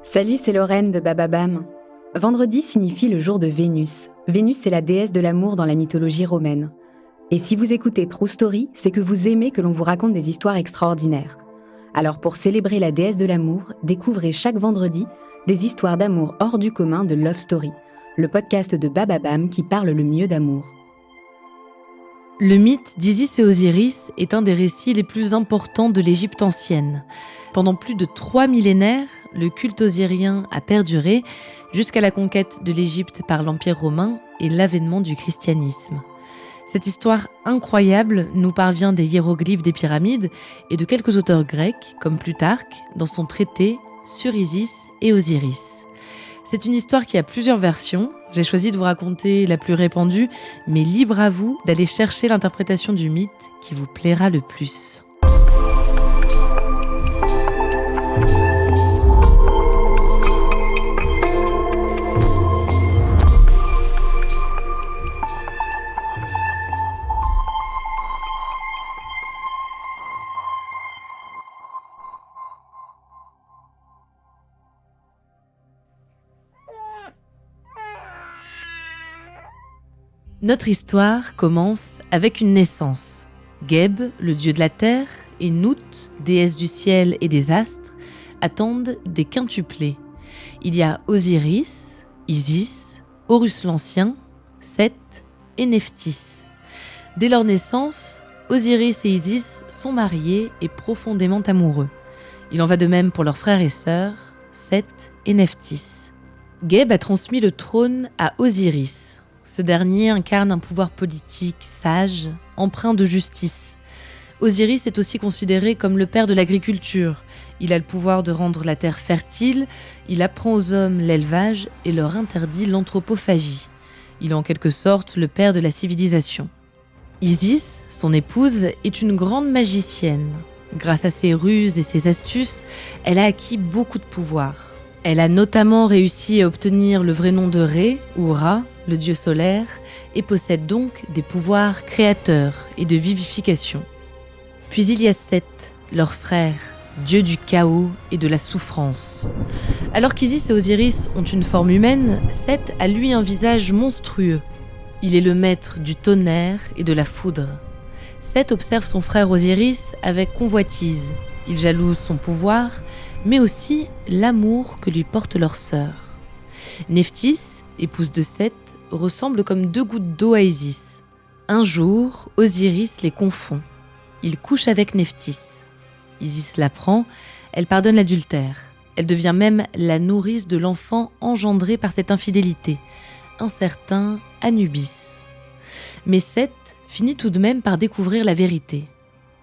Salut, c'est Lorraine de Bababam. Vendredi signifie le jour de Vénus. Vénus, c'est la déesse de l'amour dans la mythologie romaine. Et si vous écoutez True Story, c'est que vous aimez que l'on vous raconte des histoires extraordinaires. Alors pour célébrer la déesse de l'amour, découvrez chaque vendredi des histoires d'amour hors du commun de Love Story, le podcast de Bababam qui parle le mieux d'amour. Le mythe d'Isis et Osiris est un des récits les plus importants de l'Égypte ancienne. Pendant plus de 3 millénaires, le culte osirien a perduré jusqu'à la conquête de l'Égypte par l'Empire romain et l'avènement du christianisme. Cette histoire incroyable nous parvient des hiéroglyphes des pyramides et de quelques auteurs grecs, comme Plutarque, dans son traité sur Isis et Osiris. C'est une histoire qui a plusieurs versions. J'ai choisi de vous raconter la plus répandue, mais libre à vous d'aller chercher l'interprétation du mythe qui vous plaira le plus. Notre histoire commence avec une naissance. Geb, le dieu de la terre, et Nout, déesse du ciel et des astres, attendent des quintuplés. Il y a Osiris, Isis, Horus l'Ancien, Seth et Nephthys. Dès leur naissance, Osiris et Isis sont mariés et profondément amoureux. Il en va de même pour leurs frères et sœurs, Seth et Nephthys. Geb a transmis le trône à Osiris. Ce dernier incarne un pouvoir politique sage, empreint de justice. Osiris est aussi considéré comme le père de l'agriculture. Il a le pouvoir de rendre la terre fertile, il apprend aux hommes l'élevage et leur interdit l'anthropophagie. Il est en quelque sorte le père de la civilisation. Isis, son épouse, est une grande magicienne. Grâce à ses ruses et ses astuces, elle a acquis beaucoup de pouvoir. Elle a notamment réussi à obtenir le vrai nom de Ré, ou Ra, le dieu solaire, et possède donc des pouvoirs créateurs et de vivification. Puis il y a Seth, leur frère, dieu du chaos et de la souffrance. Alors qu'Isis et Osiris ont une forme humaine, Seth a lui un visage monstrueux. Il est le maître du tonnerre et de la foudre. Seth observe son frère Osiris avec convoitise. Il jalouse son pouvoir, mais aussi l'amour que lui porte leur sœur. Nephthys, épouse de Seth, ressemble comme 2 gouttes d'eau à Isis. Un jour, Osiris les confond. Il couche avec Nephthys. Isis l'apprend, elle pardonne l'adultère. Elle devient même la nourrice de l'enfant engendré par cette infidélité, un certain Anubis. Mais Seth finit tout de même par découvrir la vérité.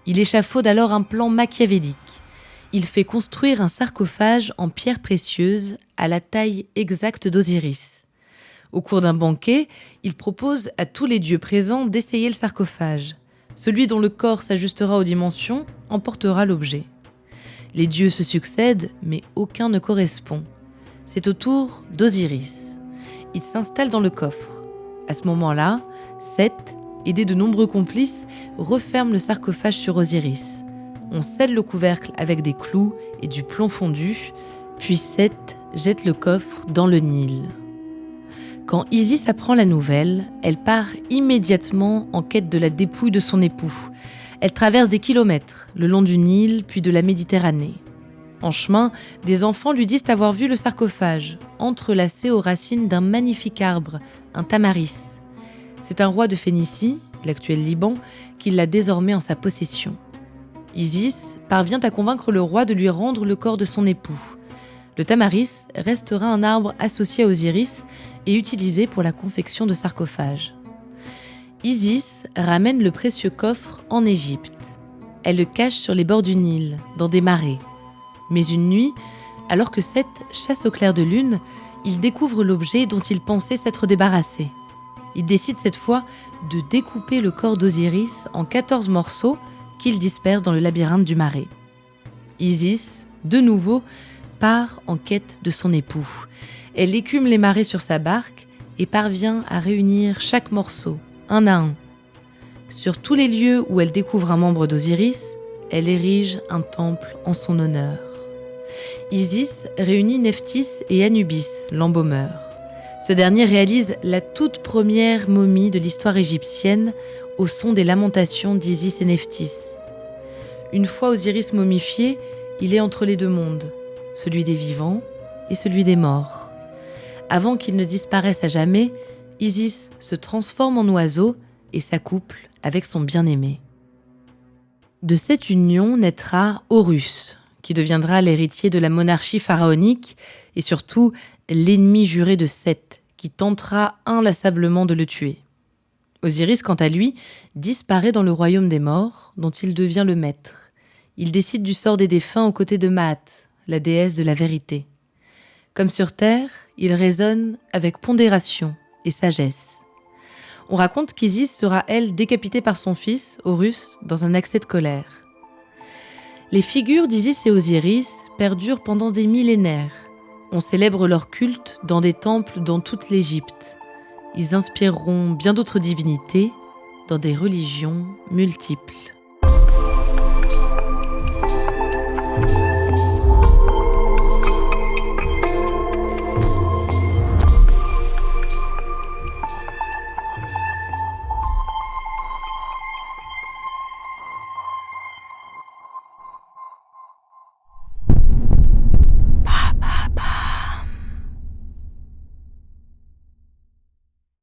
Il échafaude alors un plan machiavélique. Il fait construire un sarcophage en pierre précieuse à la taille exacte d'Osiris. Au cours d'un banquet, il propose à tous les dieux présents d'essayer le sarcophage. Celui dont le corps s'ajustera aux dimensions emportera l'objet. Les dieux se succèdent, mais aucun ne correspond. C'est au tour d'Osiris. Il s'installe dans le coffre. À ce moment-là, Seth, aidé de nombreux complices, referme le sarcophage sur Osiris. On scelle le couvercle avec des clous et du plomb fondu, puis Seth jette le coffre dans le Nil. Quand Isis apprend la nouvelle, elle part immédiatement en quête de la dépouille de son époux. Elle traverse des kilomètres, le long du Nil, puis de la Méditerranée. En chemin, des enfants lui disent avoir vu le sarcophage, entrelacé aux racines d'un magnifique arbre, un tamaris. C'est un roi de Phénicie, l'actuel Liban, qui l'a désormais en sa possession. Isis parvient à convaincre le roi de lui rendre le corps de son époux. Le tamaris restera un arbre associé à Osiris et utilisé pour la confection de sarcophages. Isis ramène le précieux coffre en Égypte. Elle le cache sur les bords du Nil, dans des marais. Mais une nuit, alors que Seth chasse au clair de lune, il découvre l'objet dont il pensait s'être débarrassé. Il décide cette fois de découper le corps d'Osiris en 14 morceaux qu'il disperse dans le labyrinthe du marais. Isis, de nouveau, part en quête de son époux. Elle écume les marais sur sa barque et parvient à réunir chaque morceau, un à un. Sur tous les lieux où elle découvre un membre d'Osiris, elle érige un temple en son honneur. Isis réunit Nephthys et Anubis, l'embaumeur. Ce dernier réalise la toute première momie de l'histoire égyptienne au son des lamentations d'Isis et Nephthys. Une fois Osiris momifié, il est entre les deux mondes, celui des vivants et celui des morts. Avant qu'il ne disparaisse à jamais, Isis se transforme en oiseau et s'accouple avec son bien-aimé. De cette union naîtra Horus, qui deviendra l'héritier de la monarchie pharaonique et surtout l'ennemi juré de Seth, qui tentera inlassablement de le tuer. Osiris, quant à lui, disparaît dans le royaume des morts, dont il devient le maître. Il décide du sort des défunts aux côtés de Maat, la déesse de la vérité. Comme sur Terre, il raisonne avec pondération et sagesse. On raconte qu'Isis sera, elle, décapitée par son fils, Horus, dans un accès de colère. Les figures d'Isis et Osiris perdurent pendant des millénaires. On célèbre leur culte dans des temples dans toute l'Égypte. Ils inspireront bien d'autres divinités dans des religions multiples.